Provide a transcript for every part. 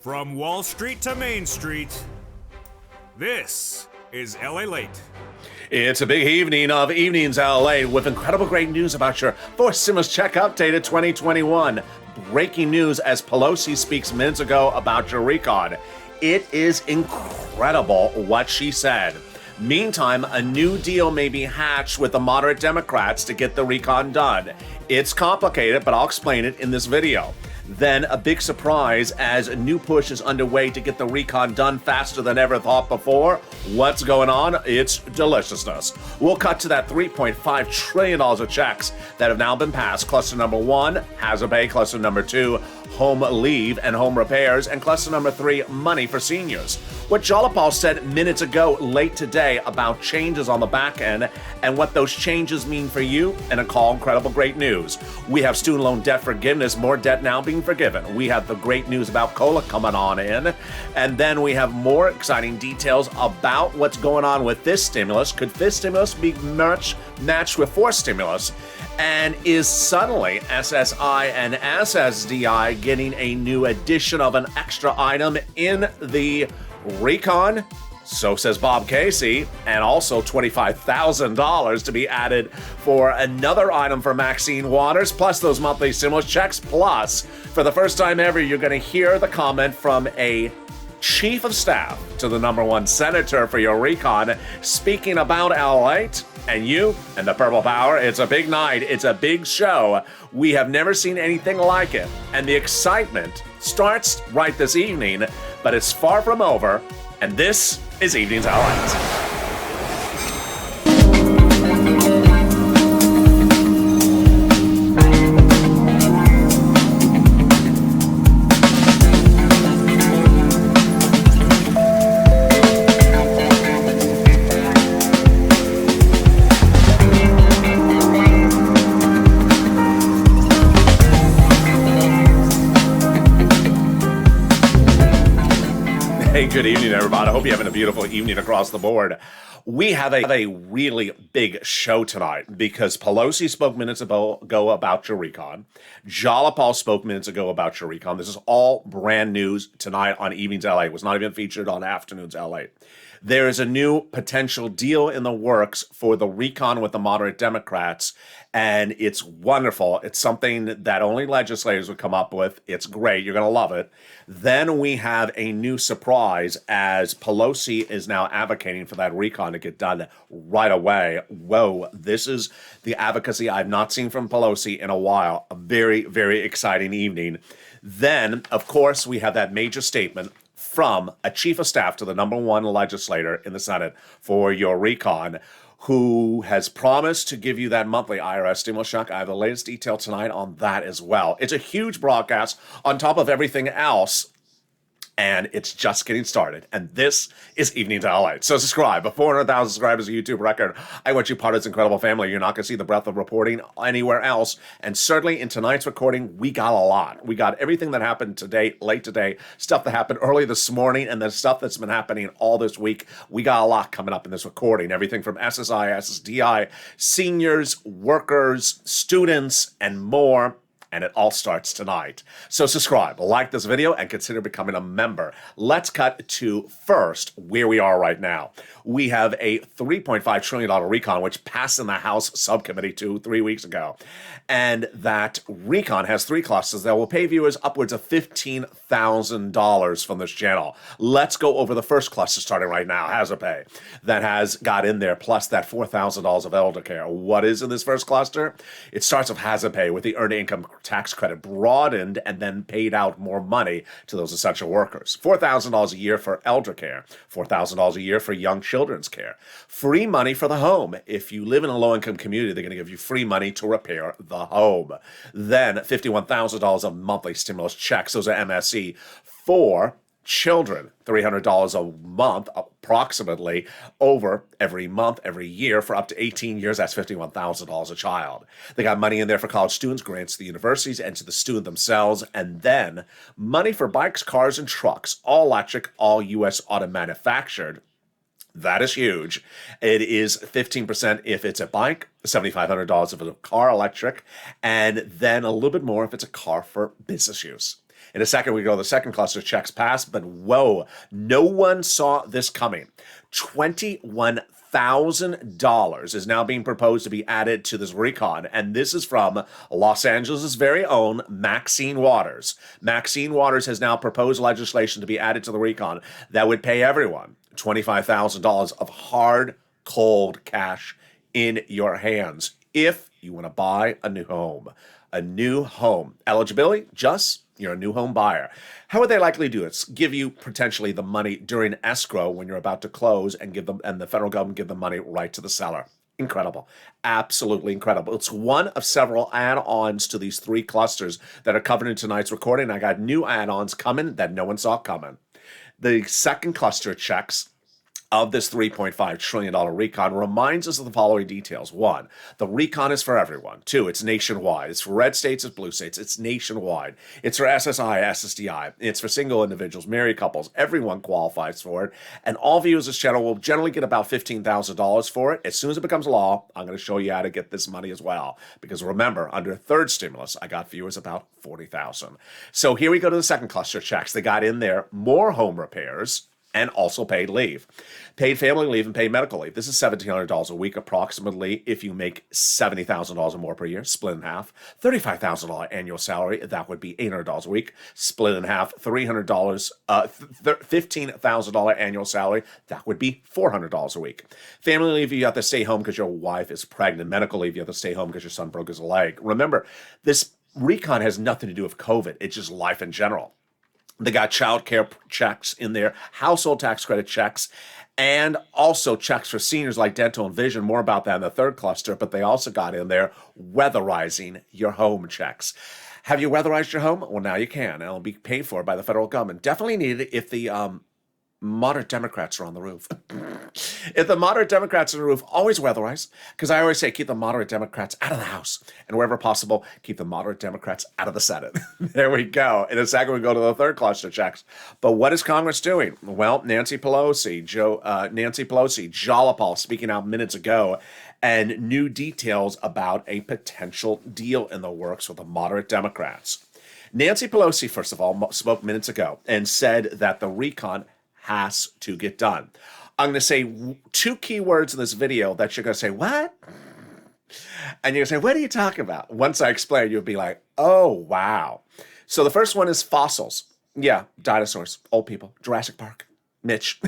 From Wall Street to Main Street, this is LALATE. It's a big evening of Evenings LA with incredible great news about your fourth stimulus check updated 2021. Breaking news as Pelosi speaks minutes ago about your recon. It is incredible what she said. Meantime, a new deal may be hatched with the moderate Democrats to get the recon done. It's complicated, but I'll explain it in this video. Then a big surprise as a new push is underway to get the recon done faster than ever thought before. What's going on? It's deliciousness. We'll cut to that $3.5 trillion of checks that have now been passed. Cluster number 1, hazard pay. Cluster number 2, home leave and home repairs. And cluster number 3, money for seniors. What Jalapal said minutes ago late today about changes on the back end and what those changes mean for you, and a call incredible great news. We have student loan debt forgiveness, more debt now being forgiven. We have the great news about COLA coming on in, and then we have more exciting details about what's going on with this stimulus. Could this stimulus be matched with fourth stimulus? And is suddenly SSI and SSDI getting a new addition of an extra item in the recon? So says Bob Casey, and also $25,000 to be added for another item for Maxine Waters, plus those monthly stimulus checks. Plus, for the first time ever, you're going to hear the comment from a chief of staff to the #1 senator for your recon, speaking about LALATE and you and the Purple Power. It's a big night. It's a big show. We have never seen anything like it. And the excitement starts right this evening, but it's far from over. And this is Evenings LALATE. Hey, good evening, everybody. I hope you're having a beautiful evening across the board. We have a really big show tonight because Pelosi spoke minutes ago about your recon. Jalapal spoke minutes ago about your recon. This is all brand news tonight on Evenings LA. It was not even featured on Afternoons LA. There is a new potential deal in the works for the recon with the moderate Democrats, and it's wonderful. It's something that only legislators would come up with. It's great. You're going to love it. Then we have a new surprise as Pelosi is now advocating for that recon to get done right away. Whoa, this is the advocacy I've not seen from Pelosi in a while. A very, very exciting evening. Then, of course, we have that major statement from a chief of staff to the #1 legislator in the Senate for your recon, who has promised to give you that monthly IRS stimulus check. I have the latest detail tonight on that as well. It's a huge broadcast on top of everything else, and it's just getting started. And this is Evenings LA. So subscribe. But 400,000 subscribers, a YouTube record. I want you part of this incredible family. You're not going to see the breadth of reporting anywhere else. And certainly in tonight's recording, we got a lot. We got everything that happened today, late today, stuff that happened early this morning, and then stuff that's been happening all this week. We got a lot coming up in this recording. Everything from SSI, SSDI, seniors, workers, students, and more. And it all starts tonight. So subscribe, like this video, and consider becoming a member. Let's cut to first where we are right now. We have a $3.5 trillion recon, which passed in the House subcommittee 3 weeks ago. And that recon has 3 clusters that will pay viewers upwards of $15,000 from this channel. Let's go over the first cluster starting right now, hazard pay. That has got in there, plus that $4,000 of elder care. What is in this first cluster? It starts with hazard pay with the earned income tax credit broadened and then paid out more money to those essential workers. $4,000 a year for elder care, $4,000 a year for young children's care. Free money for the home. If you live in a low-income community, they're going to give you free money to repair the home. Then $51,000 of monthly stimulus checks. Those are MSE for children, $300 a month, approximately, over every month, every year for up to 18 years. That's $51,000 a child. They got money in there for college students, grants to the universities and to the student themselves, and then money for bikes, cars, and trucks, all electric, all U.S. auto manufactured. That is huge. It is 15% if it's a bike, $7,500 if it's a car electric, and then a little bit more if it's a car for business use. In a second, we go to the second cluster, checks passed, but whoa, no one saw this coming. $21,000 is now being proposed to be added to this recon, and this is from Los Angeles' very own Maxine Waters. Maxine Waters has now proposed legislation to be added to the recon that would pay everyone $25,000 of hard, cold cash in your hands if you want to buy a new home. A new home. Eligibility? Just you're a new home buyer. How would they likely do it? Give you potentially the money during escrow when you're about to close and the federal government give the money right to the seller. Incredible. Absolutely incredible. It's one of several add-ons to these three clusters that are covered in tonight's recording. I got new add-ons coming that no one saw coming. The second cluster checks of this $3.5 trillion recon reminds us of the following details. 1, the recon is for everyone. 2, it's nationwide. It's for red states, it's blue states. It's nationwide. It's for SSI, SSDI. It's for single individuals, married couples. Everyone qualifies for it. And all viewers of this channel will generally get about $15,000 for it. As soon as it becomes law, I'm going to show you how to get this money as well. Because remember, under third stimulus, I got viewers about $40,000. So here we go to the second cluster checks. They got in there more home repairs and also paid leave. Paid family leave and paid medical leave. This is $1,700 a week approximately if you make $70,000 or more per year, split in half. $35,000 annual salary, that would be $800 a week, split in half. $15,000 annual salary, that would be $400 a week. Family leave, you have to stay home because your wife is pregnant. Medical leave, you have to stay home because your son broke his leg. Remember, this recon has nothing to do with COVID. It's just life in general. They got child care checks in there, household tax credit checks, and also checks for seniors like dental and vision. More about that in the third cluster, but they also got in there weatherizing your home checks. Have you weatherized your home? Well, now you can, and it'll be paid for by the federal government. Definitely needed if the moderate Democrats are on the roof. If the moderate Democrats are on the roof, always weatherize, because I always say keep the moderate Democrats out of the House, and wherever possible, keep the moderate Democrats out of the Senate. There we go. In a second, we go to the third cluster checks. But what is Congress doing? Well, Nancy Pelosi, Jalopal speaking out minutes ago, and new details about a potential deal in the works with the moderate Democrats. Nancy Pelosi, first of all, spoke minutes ago and said that the recon has to get done. I'm going to say two key words in this video that you're going to say, what? And you're going to say, what are you talking about? Once I explain, you'll be like, oh, wow. So the first one is fossils. Yeah, dinosaurs, old people, Jurassic Park, Mitch.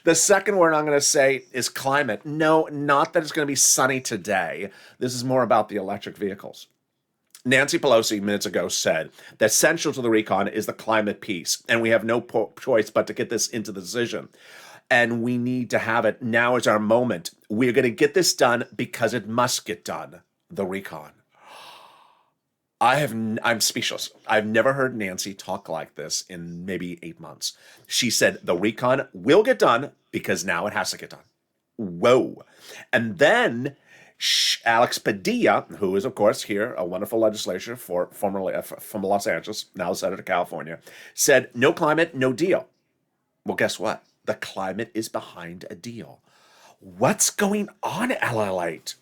The second word I'm going to say is climate. No, not that it's going to be sunny today. This is more about the electric vehicles. Nancy Pelosi minutes ago said that central to the recon is the climate piece, and we have no choice but to get this into the decision. And we need to have it. Now is our moment. We're going to get this done because it must get done. The recon. I'm speechless. I've never heard Nancy talk like this in maybe 8 months. She said the recon will get done because now it has to get done. Whoa. And then Alex Padilla, who is, of course, here, a wonderful legislator formerly from Los Angeles, now Senator of California, said, no climate, no deal. Well, guess what? The climate is behind a deal. What's going on, LALATE?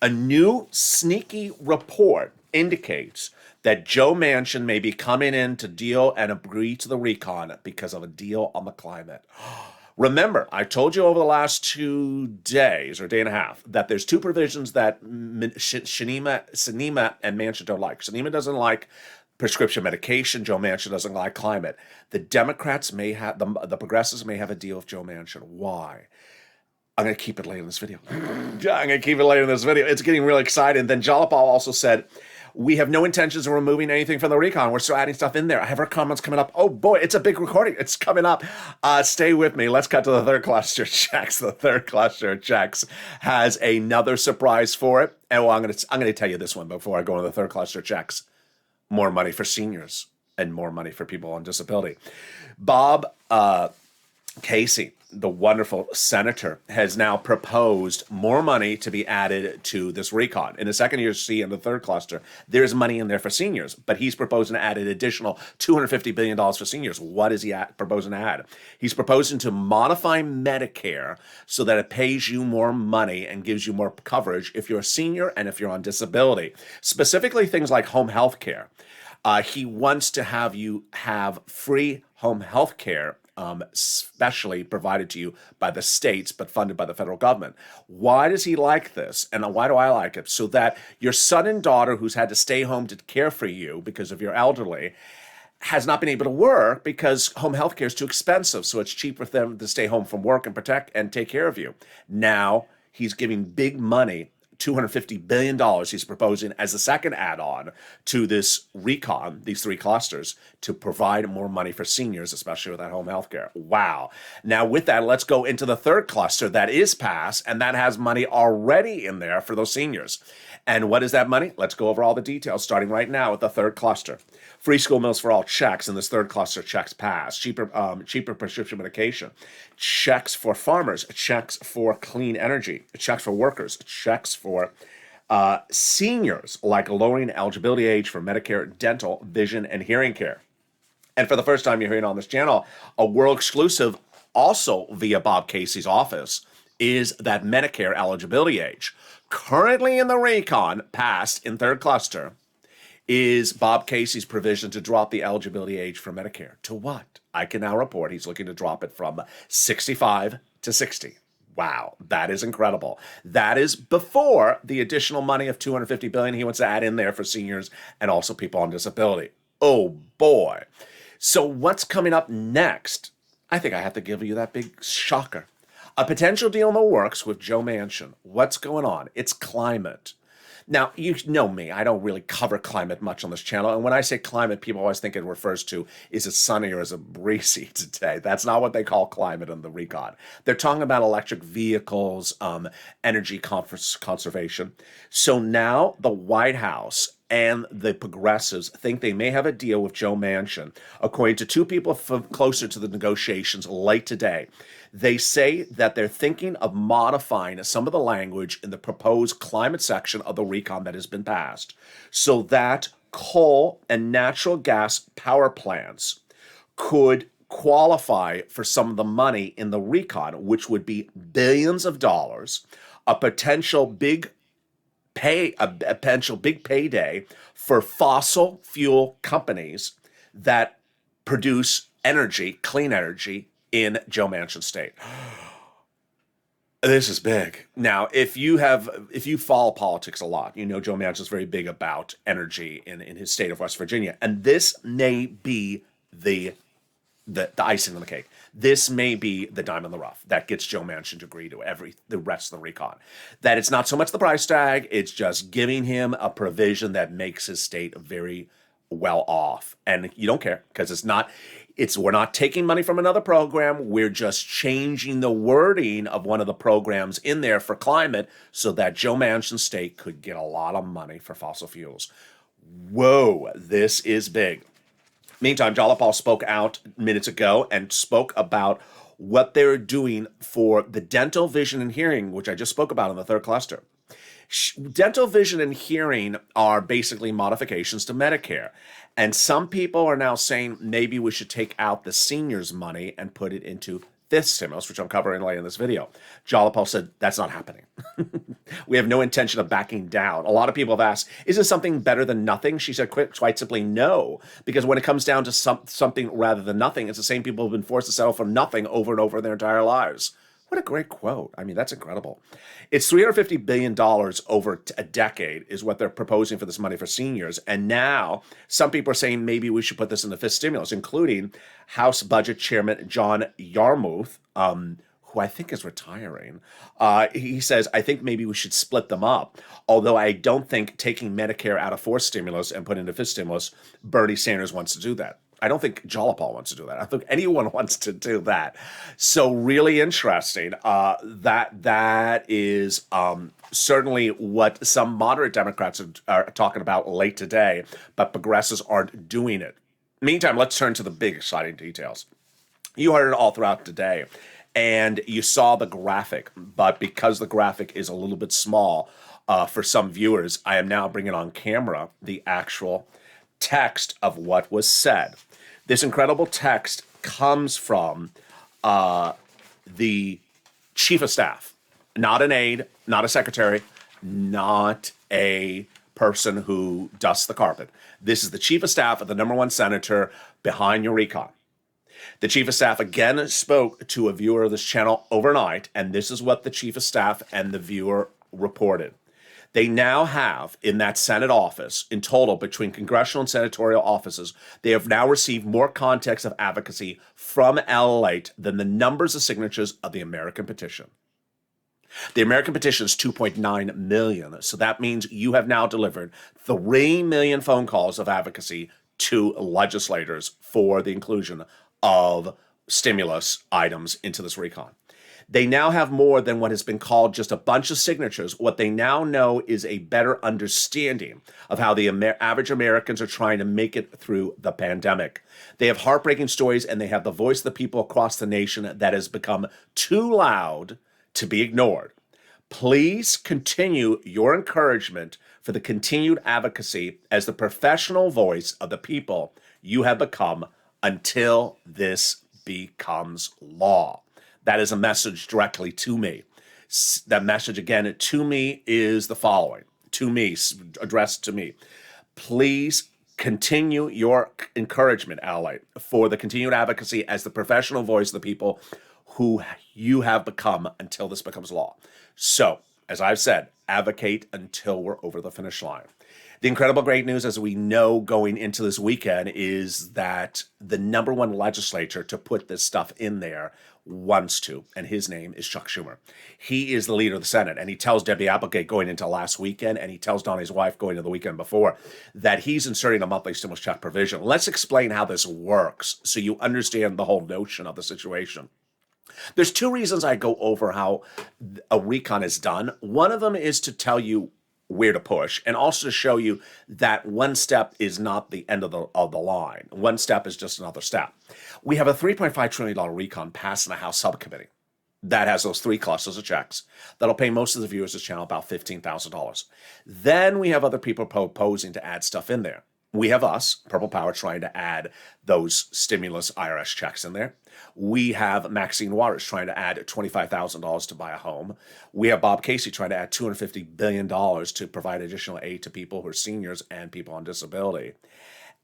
A new sneaky report indicates that Joe Manchin may be coming in to deal and agree to the recon because of a deal on the climate. Remember, I told you over the last 2 days or day and a half that there's two provisions that Sinema and Manchin don't like. Sinema doesn't like prescription medication. Joe Manchin doesn't like climate. The Democrats may have, the progressives may have a deal with Joe Manchin. Why? I'm going to keep it later in this video. It's getting really exciting. Then Jalopal also said, we have no intentions of removing anything from the recon. We're still adding stuff in there. I have our comments coming up. Oh boy, it's a big recording. It's coming up. Stay with me. Let's cut to the third cluster checks. The third cluster checks has another surprise for it. And well, I'm going to tell you this one before I go into the third cluster checks. More money for seniors and more money for people on disability. Bob Casey, the wonderful senator, has now proposed more money to be added to this recon. In the second year C and the third cluster, there's money in there for seniors, but he's proposing to add an additional $250 billion for seniors. What is he proposing to add? He's proposing to modify Medicare so that it pays you more money and gives you more coverage if you're a senior and if you're on disability. Specifically things like home health care. He wants to have you have free home health care, specially provided to you by the states, but funded by the federal government. Why does he like this? And why do I like it? So that your son and daughter who's had to stay home to care for you because of your elderly has not been able to work because home health care is too expensive. So it's cheaper for them to stay home from work and protect and take care of you. Now he's giving big money, $250 billion he's proposing as a second add-on to this recon, these three clusters, to provide more money for seniors, especially with that home health care. Wow. Now with that, let's go into the third cluster that is passed, and that has money already in there for those seniors. And what is that money? Let's go over all the details, starting right now with the third cluster. Free school meals for all checks in this third cluster, checks passed. Cheaper prescription medication. Checks for farmers. Checks for clean energy. Checks for workers. Checks for seniors, like lowering eligibility age for Medicare, dental, vision, and hearing care. And for the first time you're hearing on this channel, a world exclusive, also via Bob Casey's office, is that Medicare eligibility age. Currently in the recon, passed in third cluster, is Bob Casey's provision to drop the eligibility age for Medicare. To what? I can now report he's looking to drop it from 65 to 60. Wow, that is incredible. That is before the additional money of $250 billion he wants to add in there for seniors and also people on disability. Oh boy. So what's coming up next? I think I have to give you that big shocker. A potential deal in the works with Joe Manchin. What's going on? It's climate. Now, you know me, I don't really cover climate much on this channel. And when I say climate, people always think it refers to, is it sunny or is it breezy today? That's not what they call climate in the recon. They're talking about electric vehicles, energy conservation. So now the White House and the progressives think they may have a deal with Joe Manchin. According to two people closer to the negotiations late today, they say that they're thinking of modifying some of the language in the proposed climate section of the recon that has been passed so that coal and natural gas power plants could qualify for some of the money in the recon, which would be billions of dollars, a potential big payday for fossil fuel companies that produce energy, clean energy, in Joe Manchin's state. This is big. Now, if you follow politics a lot, you know Joe Manchin's very big about energy in his state of West Virginia, and this may be the icing on the cake. This may be the diamond in the rough that gets Joe Manchin to agree to the rest of the recon. That it's not so much the price tag, it's just giving him a provision that makes his state very well off. And you don't care, because we're not taking money from another program, we're just changing the wording of one of the programs in there for climate so that Joe Manchin's state could get a lot of money for fossil fuels. Whoa, this is big. Meantime, Jalapal spoke out minutes ago and spoke about what they're doing for the dental, vision, and hearing, which I just spoke about in the third cluster. Dental, vision, and hearing are basically modifications to Medicare. And some people are now saying maybe we should take out the seniors' money and put it into this stimulus, which I'm covering later in this video. Jalapal said, that's not happening. We have no intention of backing down. A lot of people have asked, is this something better than nothing? She said quite simply no, because when it comes down to something rather than nothing, it's the same people who have been forced to settle for nothing over and over their entire lives. What a great quote. I mean, that's incredible. It's $350 billion over a decade is what they're proposing for this money for seniors. And now some people are saying maybe we should put this in the fifth stimulus, including House Budget Chairman John Yarmuth, who I think is retiring. He says, I think maybe we should split them up. Although I don't think taking Medicare out of fourth stimulus and putting into fifth stimulus, Bernie Sanders wants to do that. I don't think Jalapal wants to do that. I don't think anyone wants to do that. So really interesting. That is certainly what some moderate Democrats are talking about late today, but progressives aren't doing it. Meantime, let's turn to the big exciting details. You heard it all throughout today, and you saw the graphic, but because the graphic is a little bit small for some viewers, I am now bringing on camera the actual text of what was said. This incredible text comes from the chief of staff, not an aide, not a secretary, not a person who dusts the carpet. This is the chief of staff of the number one senator behind your recon. The chief of staff again spoke to a viewer of this channel overnight, and this is what the chief of staff and the viewer reported. They now have, in that Senate office, in total, between congressional and senatorial offices, they have now received more context of advocacy from LALATE than the numbers of signatures of the American petition. The American petition is 2.9 million, so that means you have now delivered 3 million phone calls of advocacy to legislators for the inclusion of stimulus items into this recon. They now have more than what has been called just a bunch of signatures. What they now know is a better understanding of how the average Americans are trying to make it through the pandemic. They have heartbreaking stories, and they have the voice of the people across the nation that has become too loud to be ignored. Please continue your encouragement for the continued advocacy as the professional voice of the people you have become until this becomes law. That is a message directly to me. That message, again, to me is the following. To me, addressed to me. Please continue your encouragement, LA, for the continued advocacy as the professional voice of the people who you have become until this becomes law. So, as I've said, advocate until we're over the finish line. The incredible great news, as we know going into this weekend, is that the number one legislator to put this stuff in there wants to, and his name is Chuck Schumer. He is the leader of the Senate, and he tells Debbie Applegate going into last weekend, and he tells Donnie's wife going into the weekend before, that he's inserting a monthly stimulus check provision. Let's explain how this works so you understand the whole notion of the situation. There's two reasons I go over how a recon is done. One of them is to tell you where to push, and also to show you that one step is not the end of the line. One step is just another step. We have a $3.5 trillion recon passed in the House subcommittee that has those three clusters of checks that'll pay most of the viewers of this channel about $15,000. Then we have other people proposing to add stuff in there. We have us, Purple Power, trying to add those stimulus IRS checks in there. We have Maxine Waters trying to add $25,000 to buy a home. We have Bob Casey trying to add $250 billion to provide additional aid to people who are seniors and people on disability.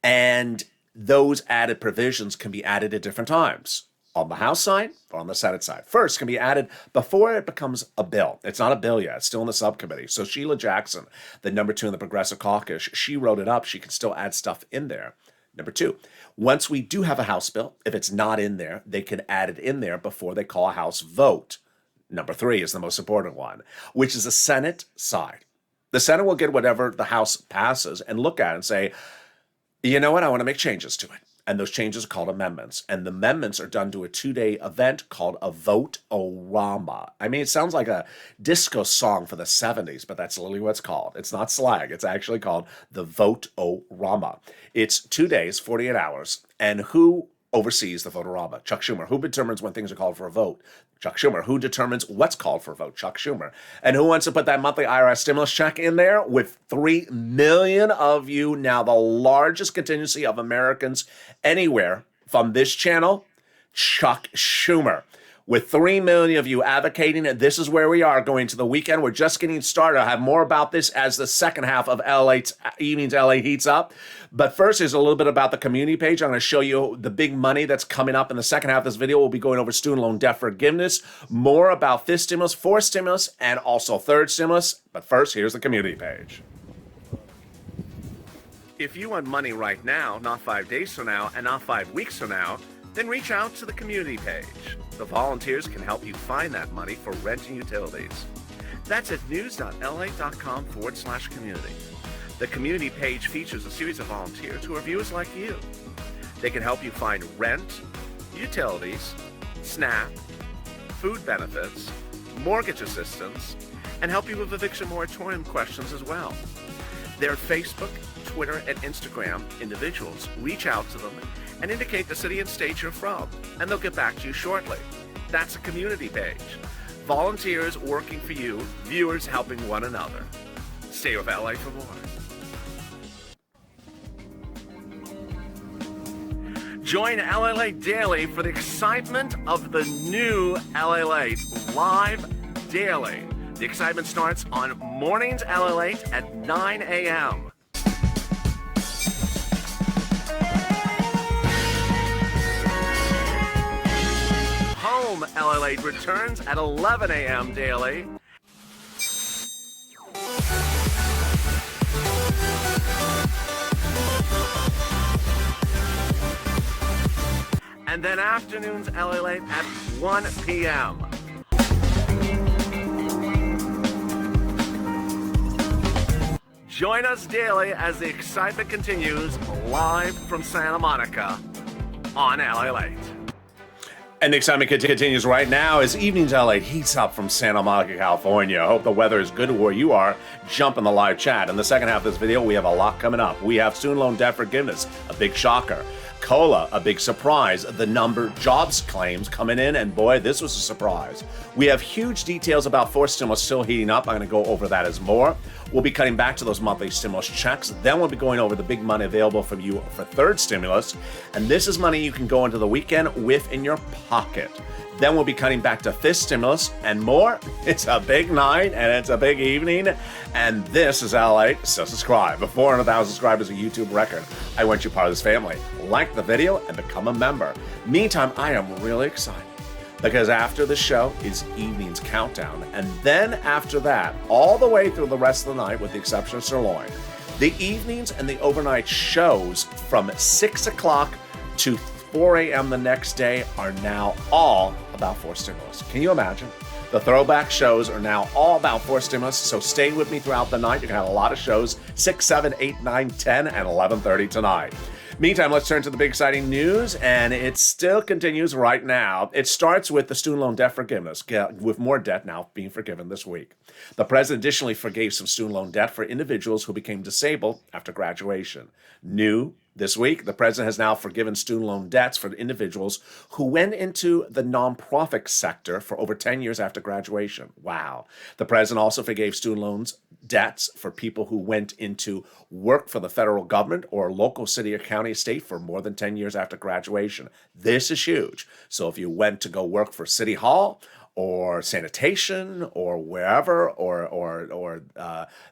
And those added provisions can be added at different times, on the House side or on the Senate side. First, can be added before it becomes a bill. It's not a bill yet. It's still in the subcommittee. So Sheila Jackson, the number 2 in the Progressive Caucus, she wrote it up. She can still add stuff in there. Number 2, once we do have a House bill, if it's not in there, they can add it in there before they call a House vote. Number 3 is the most important one, which is the Senate side. The Senate will get whatever the House passes and look at it and say, you know what, I want to make changes to it. And those changes are called amendments. And the amendments are done to a 2-day event called a vote-o-rama. I mean, it sounds like a disco song for the 70s, but that's literally what it's called. It's not slang. It's actually called the vote-o-rama. It's 2 days, 48 hours. And who oversees the vote-o-rama? Chuck Schumer. Who determines when things are called for a vote? Chuck Schumer. Who determines what's called for a vote? Chuck Schumer. And who wants to put that monthly IRS stimulus check in there? With 3 million of you, now the largest contingency of Americans anywhere from this channel, Chuck Schumer. With 3 million of you advocating, and this is where we are going to the weekend. We're just getting started. I'll have more about this as the second half of LA's Evenings LA heats up. But first, here's a little bit about the community page. I'm going to show you the big money that's coming up in the second half of this video. We'll be going over student loan debt forgiveness, more about fifth stimulus, fourth stimulus, and also third stimulus. But first, here's the community page. If you want money right now, not 5 days from now, and not 5 weeks from now, then reach out to the community page. The volunteers can help you find that money for rent and utilities. That's at news.la.com/community. The community page features a series of volunteers who are viewers like you. They can help you find rent, utilities, SNAP, food benefits, mortgage assistance, and help you with eviction moratorium questions as well. They're Facebook, Twitter, and Instagram individuals. Reach out to them and indicate the city and state you're from, and they'll get back to you shortly. That's a community page. Volunteers working for you, viewers helping one another. Stay with LA for more. Join LALATE Daily for the excitement of the new LALATE live daily. The excitement starts on mornings LALATE at 9 a.m. Home LALATE returns at 11 a.m. daily. And then afternoons LALATE at 1 p.m. Join us daily as the excitement continues live from Santa Monica on LALATE. And the excitement continues right now as Evenings LA heats up from Santa Monica, California. I hope the weather is good where you are. Jump in the live chat. In the second half of this video, we have a lot coming up. We have student loan debt forgiveness, a big shocker. COLA, a big surprise. The number jobs claims coming in, and boy, this was a surprise. We have huge details about forced stimulus still heating up. I'm going to go over that as more. We'll be cutting back to those monthly stimulus checks. Then we'll be going over the big money available from you for third stimulus. And this is money you can go into the weekend with in your pocket. Then we'll be cutting back to fifth stimulus and more. It's a big night and it's a big evening. And this is LALATE, so subscribe. 400,000 subscribers, a YouTube record. I want you part of this family. Like the video and become a member. Meantime, I am really excited because after the show is Evening's Countdown. And then after that, all the way through the rest of the night, with the exception of Sirloin, the evenings and the overnight shows from 6 o'clock to 4 a.m. the next day are now all about forced stimulus. Can you imagine? The throwback shows are now all about forced stimulus, so stay with me throughout the night. You're going to have a lot of shows, 6, 7, 8, 9, 10, and 11:30 tonight. Meantime, let's turn to the big exciting news, and it still continues right now. It starts with the student loan debt forgiveness, with more debt now being forgiven this week. The president additionally forgave some student loan debt for individuals who became disabled after graduation. New this week, the president has now forgiven student loan debts for individuals who went into the nonprofit sector for over 10 years after graduation. Wow. The president also forgave student loans debts for people who went into work for the federal government or local city or county state for more than 10 years after graduation. This is huge. So if you went to go work for City Hall or sanitation or wherever, or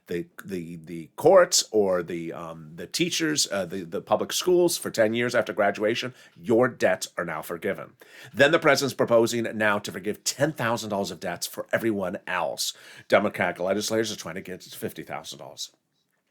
the courts or the teachers, the public schools for 10 years after graduation, your debts are now forgiven. Then the president's proposing now to forgive $10,000 of debts for everyone else. Democratic legislators are trying to get to $50,000.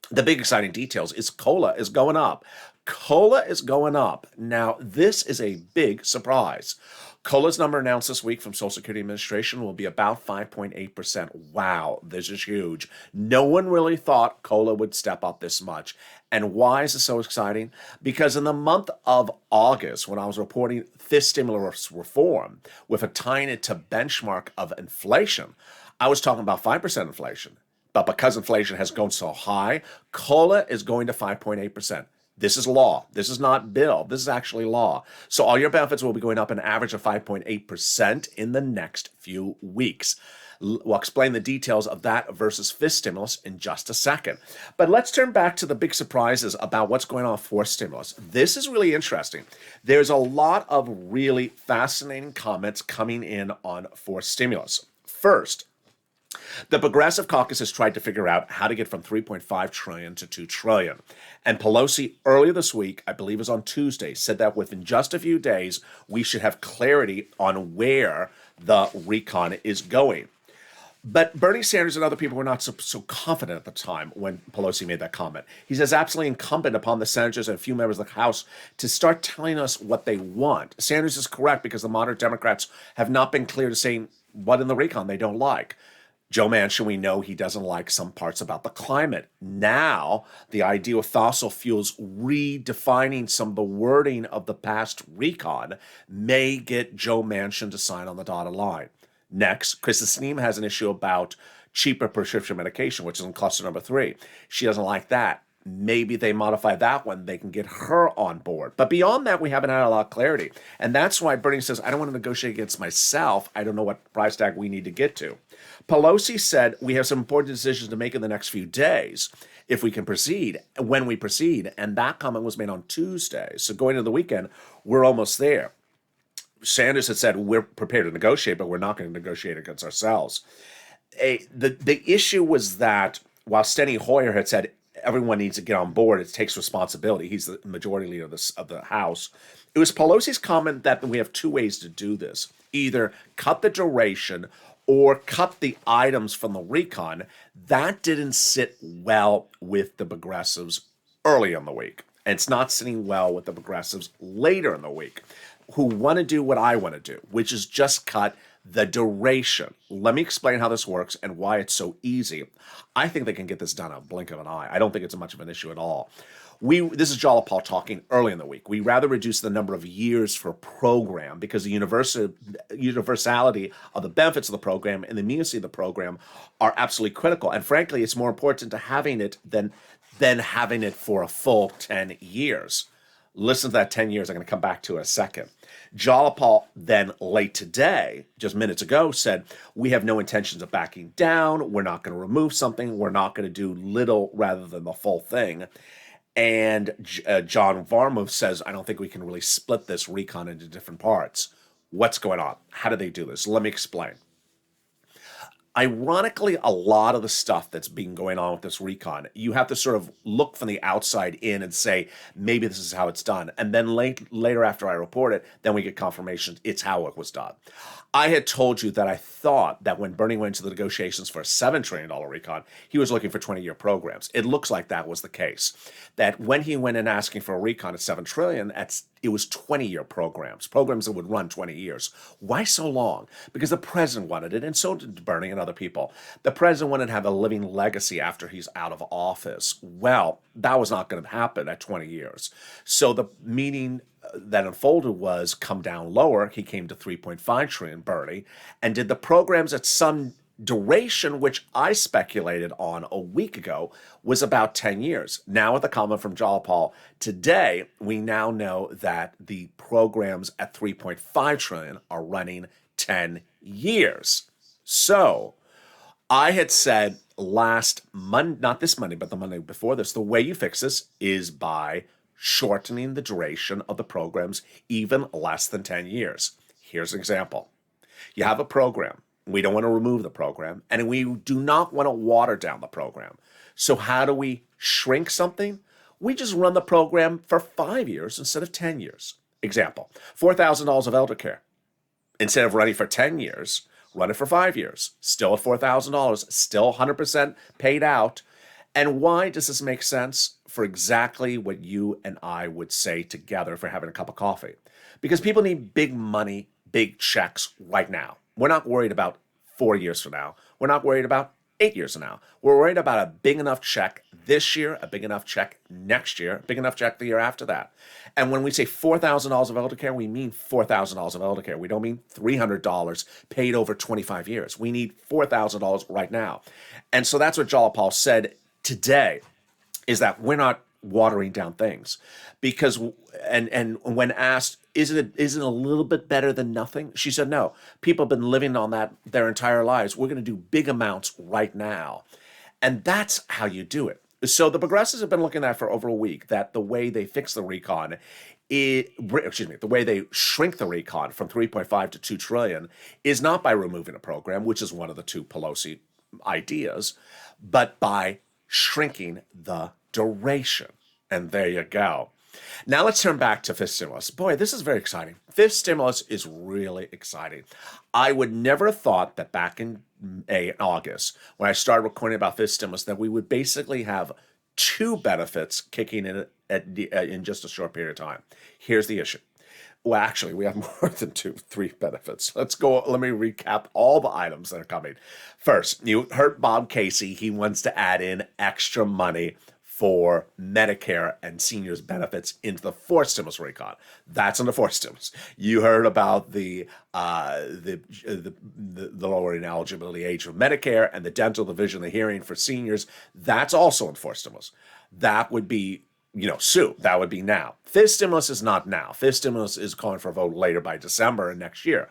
The big exciting details is COLA is going up. COLA is going up. Now, this is a big surprise. COLA's number announced this week from Social Security Administration will be about 5.8%. Wow, this is huge. No one really thought COLA would step up this much. And why is this so exciting? Because in the month of August, when I was reporting fifth stimulus reform with a tying it to benchmark of inflation, I was talking about 5% inflation. But because inflation has gone so high, COLA is going to 5.8%. This is law. This is not bill. This is actually law. So all your benefits will be going up an average of 5.8% in the next few weeks. We'll explain the details of that versus fifth stimulus in just a second. But let's turn back to the big surprises about what's going on with fourth stimulus. This is really interesting. There's a lot of really fascinating comments coming in on fourth stimulus. First, the Progressive Caucus has tried to figure out how to get from $3.5 trillion to $2 trillion. And Pelosi earlier this week, I believe it was on Tuesday, said that within just a few days, we should have clarity on where the recon is going. But Bernie Sanders and other people were not so confident at the time when Pelosi made that comment. He says absolutely incumbent upon the senators and a few members of the House to start telling us what they want. Sanders is correct because the moderate Democrats have not been clear to saying what in the recon they don't like. Joe Manchin, we know he doesn't like some parts about the climate. Now, the idea of fossil fuels redefining some of the wording of the past recon may get Joe Manchin to sign on the dotted line. Next, Kristen Sinema has an issue about cheaper prescription medication, which is in cluster number 3. She doesn't like that. Maybe they modify that one. They can get her on board. But beyond that, we haven't had a lot of clarity. And that's why Bernie says, I don't want to negotiate against myself. I don't know what price tag we need to get to. Pelosi said, we have some important decisions to make in the next few days if we can proceed, when we proceed. And that comment was made on Tuesday. So going into the weekend, we're almost there. Sanders had said, we're prepared to negotiate, but we're not going to negotiate against ourselves. The issue was that while Steny Hoyer had said everyone needs to get on board, it takes responsibility. He's the majority leader of the House. It was Pelosi's comment that we have two ways to do this: either cut the duration or cut the items from the recon. That didn't sit well with the progressives early in the week. And it's not sitting well with the progressives later in the week, who want to do what I want to do, which is just cut the duration. Let me explain how this works and why it's so easy. I think they can get this done in a blink of an eye. I don't think it's much of an issue at all. This is Jalapal talking early in the week. We rather reduce the number of years for a program because the universality of the benefits of the program and the immediacy of the program are absolutely critical. And frankly, it's more important to having it than having it for a full 10 years. Listen to that 10 years. I'm going to come back to it in a second. Jalapal then late today, just minutes ago, said, we have no intentions of backing down. We're not going to remove something. We're not going to do little rather than the full thing. And John Varmuth says, I don't think we can really split this recon into different parts. What's going on? How do they do this? Let me explain. Ironically, a lot of the stuff that's been going on with this recon, you have to sort of look from the outside in and say, maybe this is how it's done. And then later after I report it, then we get confirmation it's how it was done. I had told you that I thought that when Bernie went to the negotiations for a $7 trillion recon, he was looking for 20-year programs. It looks like that was the case. That when he went in asking for a recon at $7 trillion, it was 20-year programs that would run 20 years. Why so long? Because the president wanted it, and so did Bernie and other people. The president wanted to have a living legacy after he's out of office. Well, that was not going to happen at 20 years. So the meeting that unfolded was come down lower. He came to 3.5 trillion, Bernie, and did the programs at some duration, which I speculated on a week ago, was about 10 years. Now with the comment from Jalapal today, we now know that the programs at 3.5 trillion are running 10 years. So I had said last Monday, not this Monday, but the Monday before this, the way you fix this is by shortening the duration of the programs even less than 10 years. Here's an example. You have a program. We don't want to remove the program, and we do not want to water down the program. So how do we shrink something? We just run the program for 5 years instead of 10 years. Example, $4,000 of elder care. Instead of running for 10 years, run it for 5 years. Still at $4,000, still 100% paid out. And why does this make sense? For exactly what you and I would say together if we're having a cup of coffee. Because people need big money, big checks right now. We're not worried about 4 years from now. We're not worried about 8 years from now. We're worried about a big enough check this year, a big enough check next year, a big enough check the year after that. And when we say $4,000 of elder care, we mean $4,000 of elder care. We don't mean $300 paid over 25 years. We need $4,000 right now. And so that's what Jalapal said today, is that we're not watering down things. Because, and when asked, isn't it a little bit better than nothing? She said, no. People have been living on that their entire lives. We're going to do big amounts right now. And that's how you do it. So the progressives have been looking at for over a week that the way they fix the recon, the way they shrink the recon from 3.5 to 2 trillion is not by removing a program, which is one of the two Pelosi ideas, but by shrinking the duration. And there you go. Now let's turn back to fifth stimulus. Boy, this is very exciting. Fifth stimulus is really exciting. I would never have thought that back in August, when I started recording about fifth stimulus, that we would basically have two benefits kicking in in just a short period of time. Here's the issue. Well, actually, we have more than three benefits. Let me recap all the items that are coming. First, you heard Bob Casey. He wants to add in extra money for Medicare and seniors benefits into the fourth stimulus recon. That's in the fourth stimulus. You heard about the lowering eligibility age for Medicare and the dental, the vision, the hearing for seniors. That's also in fourth stimulus. That would be, soon. That would be now. Fifth stimulus is not now. Fifth stimulus is calling for a vote later by December and next year.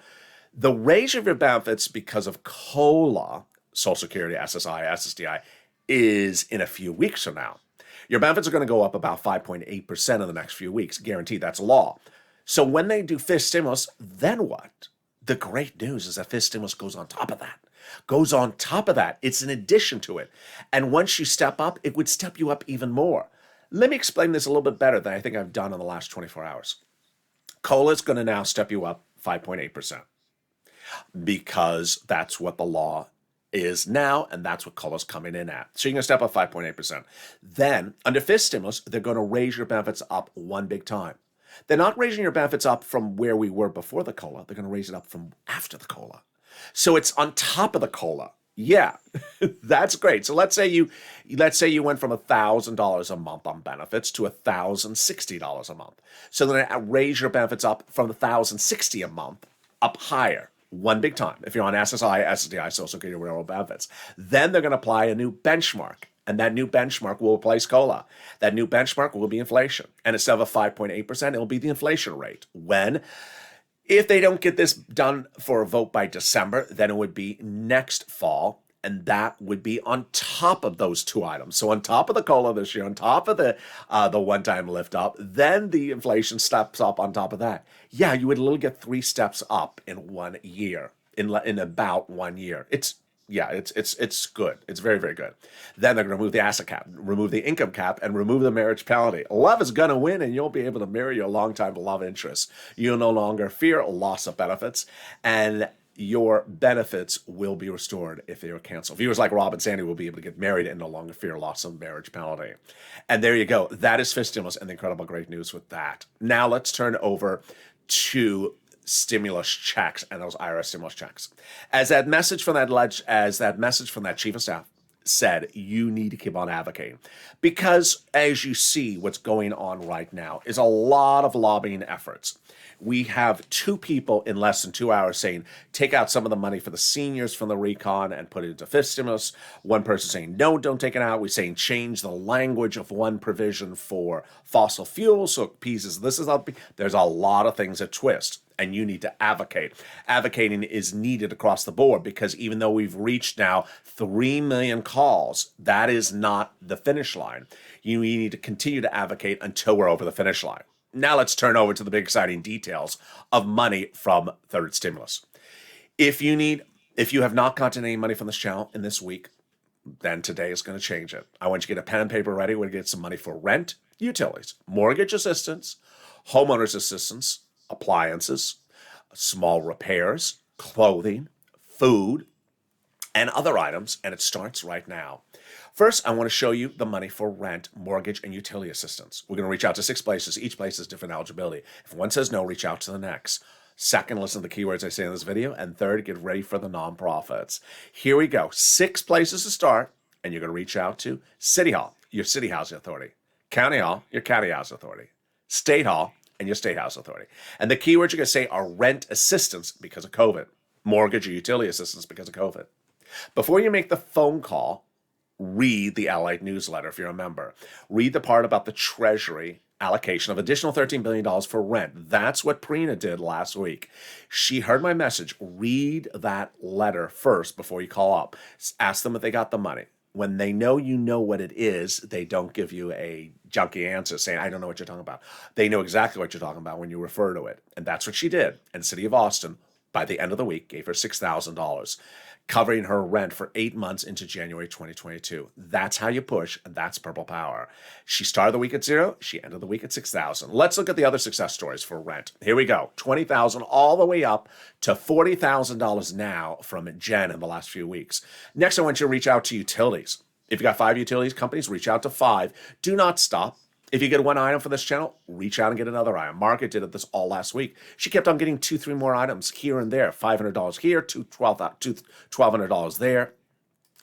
The raise of your benefits because of COLA, Social Security, SSI, SSDI, is in a few weeks from now. Your benefits are going to go up about 5.8% in the next few weeks. Guaranteed, that's law. So when they do fifth stimulus, then what? The great news is that this stimulus goes on top of that. Goes on top of that. It's an addition to it. And once you step up, it would step you up even more. Let me explain this a little bit better than I think I've done in the last 24 hours. COLA is going to now step you up 5.8% because that's what the law is now, and that's what COLA's coming in at. So you're going to step up 5.8%. Then, under fifth stimulus, they're going to raise your benefits up one big time. They're not raising your benefits up from where we were before the COLA. They're going to raise it up from after the COLA. So it's on top of the COLA. Yeah, that's great. So let's say you went from $1,000 a month on benefits to $1,060 a month. So they're going to raise your benefits up from $1,060 a month up higher, one big time. If you're on SSI, SSDI, Social Security, Railroad benefits, then they're going to apply a new benchmark. And that new benchmark will replace COLA. That new benchmark will be inflation. And instead of a 5.8%, it will be the inflation rate. If they don't get this done for a vote by December, then it would be next fall. And that would be on top of those two items. So on top of the COLA this year, on top of the one-time lift up, then the inflation steps up on top of that. Yeah, you would literally get 3 steps up in 1 year, in about 1 year. It's good. It's very, very good. Then they're going to remove the asset cap, remove the income cap, and remove the marriage penalty. Love is going to win, and you'll be able to marry your longtime love interest. You'll no longer fear loss of benefits, and your benefits will be restored if they are canceled. Viewers like Rob and Sandy will be able to get married and no longer fear loss of marriage penalty. And there you go. That is fifth stimulus, and the incredible great news with that. Now let's turn over to stimulus checks and those IRS stimulus checks. As that message from that chief of staff said, you need to keep on advocating, because as you see, what's going on right now is a lot of lobbying efforts. We have 2 people in less than 2 hours saying, take out some of the money for the seniors from the recon and put it into fifth stimulus. One person saying, no, don't take it out. We're saying change the language of one provision for fossil fuels so it appeases this is up. There's a lot of things that twist, and you need to advocate. Advocating is needed across the board, because even though we've reached now 3 million calls, that is not the finish line. You need to continue to advocate until we're over the finish line. Now let's turn over to the big exciting details of money from third stimulus. If you have not gotten any money from this channel in this week, then today is going to change it. I want you to get a pen and paper ready. We're going to get some money for rent, utilities, mortgage assistance, homeowners assistance, appliances, small repairs, clothing, food, and other items, and it starts right now. First, I want to show you the money for rent, mortgage, and utility assistance. We're going to reach out to 6 places. Each place has different eligibility. If one says no, reach out to the next. Second, listen to the keywords I say in this video. And third, get ready for the nonprofits. Here we go. 6 places to start, and you're going to reach out to City Hall, your City Housing Authority. County Hall, your County Housing Authority. State Hall, and your State Housing Authority. And the keywords you're going to say are rent assistance because of COVID, mortgage or utility assistance because of COVID. Before you make the phone call, read the LALATE newsletter if you're a member. Read the part about the Treasury allocation of additional $13 billion for rent. That's what Prina did last week. She heard my message. Read that letter first before you call up. Ask them if they got the money. When they know you know what it is, they don't give you a junky answer saying, I don't know what you're talking about. They know exactly what you're talking about when you refer to it. And that's what she did. And the city of Austin, by the end of the week, gave her $6,000. Covering her rent for 8 months into January 2022. That's how you push, and that's Purple Power. She started the week at 0. She ended the week at 6,000. Let's look at the other success stories for rent. Here we go. 20,000 all the way up to $40,000 now from Jen in the last few weeks. Next, I want you to reach out to utilities. If you got 5 utilities companies, reach out to 5. Do not stop. If you get one item for this channel, reach out and get another item. Margaret did it this all last week. She kept on getting 2, 3 more items here and there. $500 here, $1,200 there.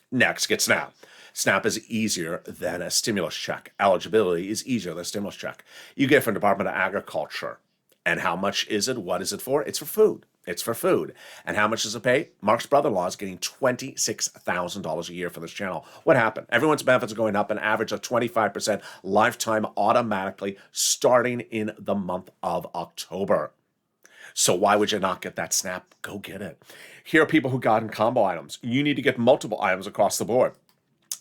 Next, get SNAP. SNAP is easier than a stimulus check. Eligibility is easier than a stimulus check. You get it from Department of Agriculture. And how much is it? What is it for? It's for food. It's for food. And how much does it pay? Mark's brother-in-law is getting $26,000 a year for this channel. What happened? Everyone's benefits are going up an average of 25% lifetime automatically starting in the month of October. So why would you not get that SNAP? Go get it. Here are people who got in combo items. You need to get multiple items across the board.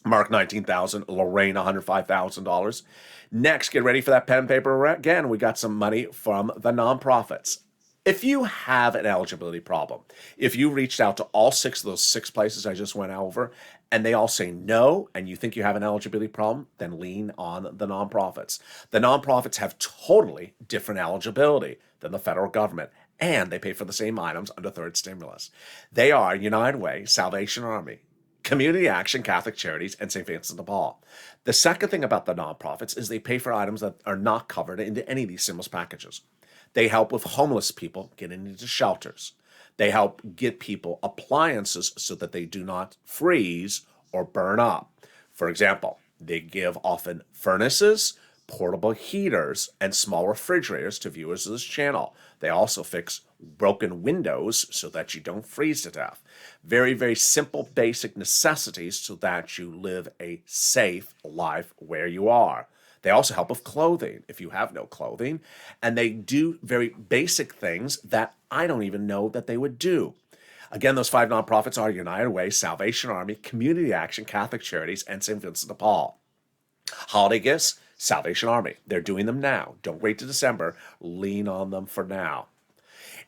Mark $19,000, Lorraine $105,000. Next, get ready for that pen and paper again. We got some money from the nonprofits. If you have an eligibility problem, if you reached out to all six of those six places I just went over, and they all say no, and you think you have an eligibility problem, then lean on the nonprofits. The nonprofits have totally different eligibility than the federal government, and they pay for the same items under third stimulus. They are United Way, Salvation Army, Community Action, Catholic Charities, and St. Vincent de Paul. The second thing about the nonprofits is they pay for items that are not covered into any of these stimulus packages. They help with homeless people getting into shelters. They help get people appliances so that they do not freeze or burn up. For example, they give often furnaces, portable heaters, and small refrigerators to viewers of this channel. They also fix broken windows so that you don't freeze to death. Very, very simple, basic necessities so that you live a safe life where you are. They also help with clothing if you have no clothing, and they do very basic things that I don't even know that they would do. Again, those five nonprofits are United Way, Salvation Army, Community Action, Catholic Charities, and St. Vincent de Paul. Holiday gifts, Salvation Army. They're doing them now. Don't wait to December. Lean on them for now.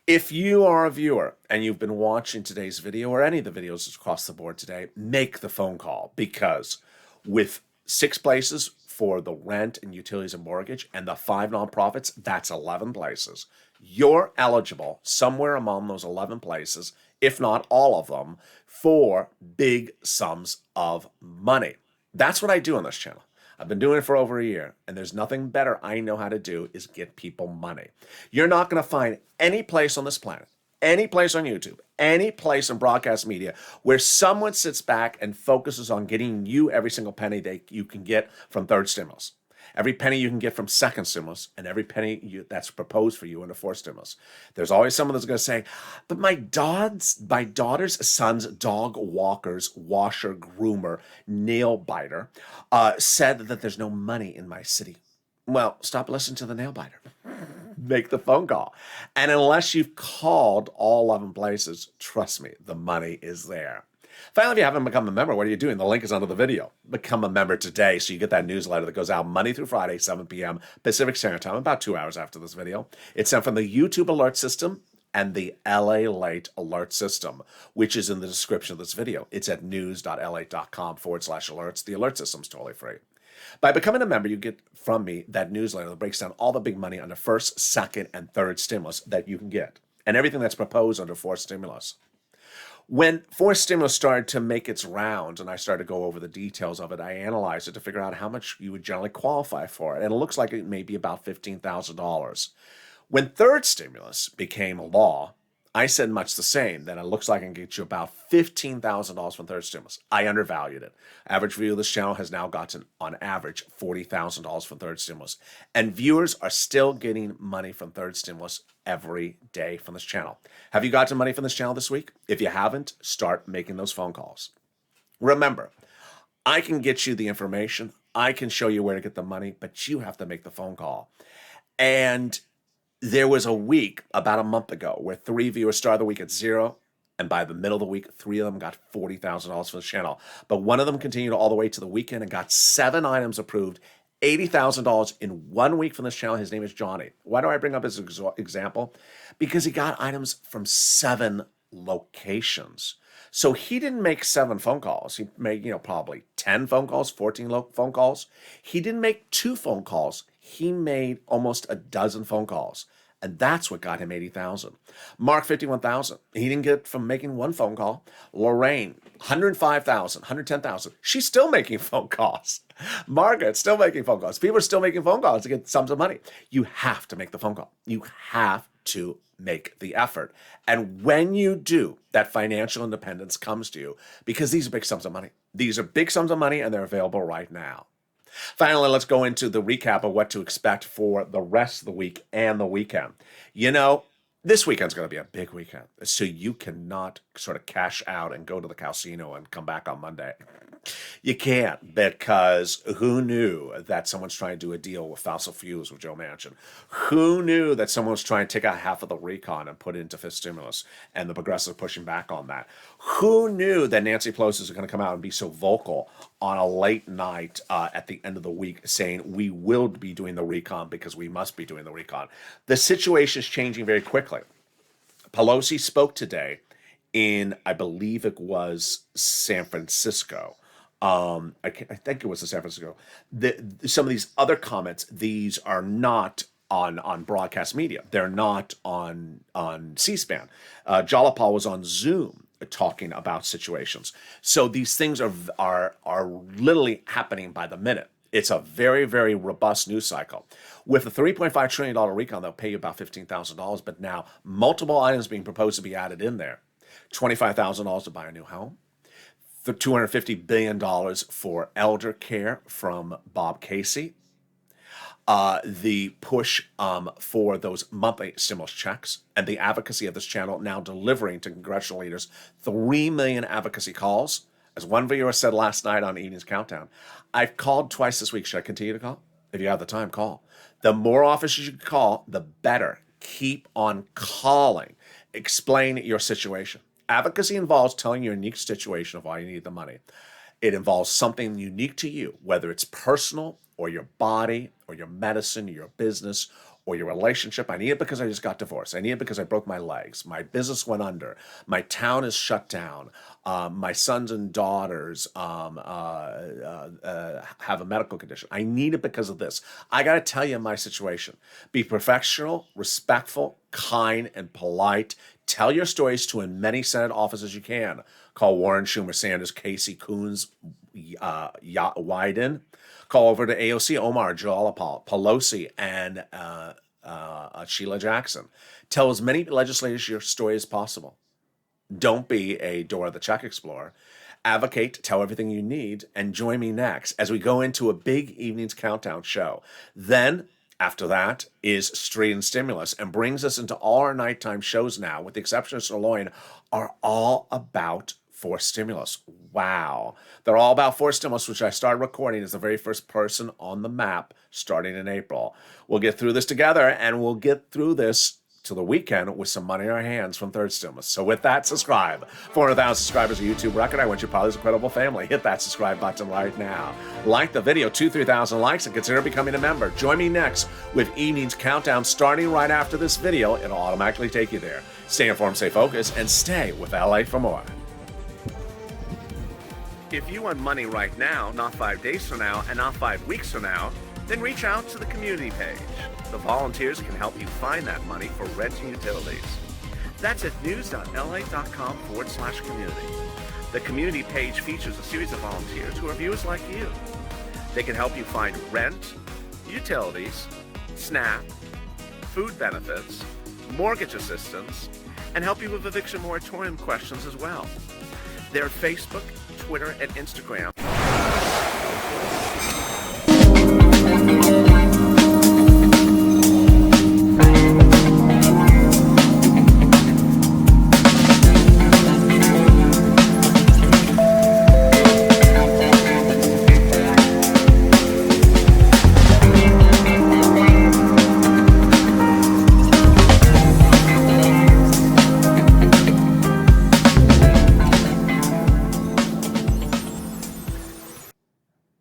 If you are a viewer and you've been watching today's video or any of the videos across the board today, make the phone call, because with six places for the rent and utilities and mortgage and the five nonprofits, that's 11 places. You're eligible somewhere among those 11 places, if not all of them, for big sums of money. That's what I do on this channel. I've been doing it for over a year, and there's nothing better I know how to do is get people money. You're not going to find any place on this planet, any place on YouTube, any place in broadcast media where someone sits back and focuses on getting you every single penny you can get from third stimulus, every penny you can get from second stimulus, and every penny that's proposed for you under fourth stimulus. There's always someone that's going to say, but my daughter's son's dog walker's washer, groomer, nail biter said that there's no money in my city. Well, stop listening to the nail biter. Make the phone call. And unless you've called all 11 places, trust me, the money is there. Finally, if you haven't become a member, what are you doing? The link is under the video. Become a member today so you get that newsletter that goes out Monday through Friday, 7 p.m. Pacific Standard Time, about 2 hours after this video. It's sent from the YouTube alert system and the LALATE alert system, which is in the description of this video. It's at news.lalate.com/alerts. The alert system's totally free. By becoming a member, you get from me that newsletter that breaks down all the big money under first, second, and third stimulus that you can get, and everything that's proposed under fourth stimulus. When fourth stimulus started to make its rounds and I started to go over the details of it, I analyzed it to figure out how much you would generally qualify for it, and it looks like it may be about $15,000. When third stimulus became law, I said much the same, that it looks like I can get you about $15,000 from third stimulus. I undervalued it. Average view of this channel has now gotten, on average, $40,000 from third stimulus. And viewers are still getting money from third stimulus every day from this channel. Have you gotten money from this channel this week? If you haven't, start making those phone calls. Remember, I can get you the information. I can show you where to get the money, but you have to make the phone call. And there was a week about a month ago where 3 viewers started the week at 0, and by the middle of the week, 3 of them got $40,000 for the channel. But one of them continued all the way to the weekend and got 7 items approved, $80,000 in 1 week from this channel. His name is Johnny. Why do I bring up his example? Because he got items from 7 locations. So he didn't make 7 phone calls. He made, probably 10 phone calls, 14 phone calls. He didn't make 2 phone calls. He made almost a dozen phone calls. And that's what got him $80,000. Mark, $51,000. He didn't get from making 1 phone call. Lorraine, $105,000, $110,000. She's still making phone calls. Margaret's still making phone calls. People are still making phone calls to get sums of money. You have to make the phone call. You have to make the effort. And when you do, that financial independence comes to you, because these are big sums of money. These are big sums of money, and they're available right now. Finally, let's go into the recap of what to expect for the rest of the week and the weekend. This weekend's going to be a big weekend, so you cannot sort of cash out and go to the casino and come back on Monday. You can't, because who knew that someone's trying to do a deal with fossil fuels with Joe Manchin? Who knew that someone was trying to take out half of the recon and put it into fifth stimulus, and the progressives pushing back on that? Who knew that Nancy Pelosi is going to come out and be so vocal on a late night at the end of the week saying we will be doing the recon because we must be doing the recon? The situation is changing very quickly. Pelosi spoke today in, I believe it was San Francisco. I think it was in San Francisco. Some of these other comments, these are not on broadcast media. They're not on C-SPAN. Jalapal was on Zoom talking about situations. So these things are literally happening by the minute. It's a very, very robust news cycle. With a $3.5 trillion recon, they'll pay you about $15,000, but now multiple items being proposed to be added in there. $25,000 to buy a new home, $250 billion for elder care from Bob Casey, the push for those monthly stimulus checks, and the advocacy of this channel now delivering to congressional leaders 3 million advocacy calls. As one viewer said last night on Evening's Countdown, I've called twice this week. Should I continue to call? If you have the time, call. The more offices you call, the better. Keep on calling. Explain your situation. Advocacy involves telling your unique situation of why you need the money. It involves something unique to you, whether it's personal or your body or your medicine or your business or your relationship. I need it because I just got divorced. I need it because I broke my legs. My business went under. My town is shut down. My sons and daughters have a medical condition. I need it because of this. I got to tell you my situation. Be professional, respectful, kind, and polite. Tell your stories to as many Senate offices as you can. Call Warren, Schumer, Sanders, Casey, Coons, Wyden. Call over to AOC, Omar, Jalapal, Pelosi, and Sheila Jackson. Tell as many legislators your story as possible. Don't be a Dora the Check Explorer. Advocate, tell everything you need, and join me next as we go into a big Evening's Countdown show. Then, after that, is Street and Stimulus, and brings us into all our nighttime shows now, with the exception of Sirloin, are all about forced stimulus. Wow. They're all about forced stimulus, which I started recording as the very first person on the map starting in April. We'll get through this together, and we'll get through this to the weekend with some money in our hands from Third Stimulus. So with that, subscribe. 400,000 subscribers, a YouTube record. I want you part of this incredible family. Hit that subscribe button right now. Like the video, 2,000-3,000 likes, and consider becoming a member. Join me next with Evening's Countdown starting right after this video. It'll automatically take you there. Stay informed, stay focused, and stay with LA for more. If you want money right now, not 5 days from now, and not 5 weeks from now, then reach out to the community page. The volunteers can help you find that money for rent and utilities. That's at news.la.com/community. The community page features a series of volunteers who are viewers like you. They can help you find rent, utilities, SNAP, food benefits, mortgage assistance, and help you with eviction moratorium questions as well. They're Facebook, Twitter, and Instagram.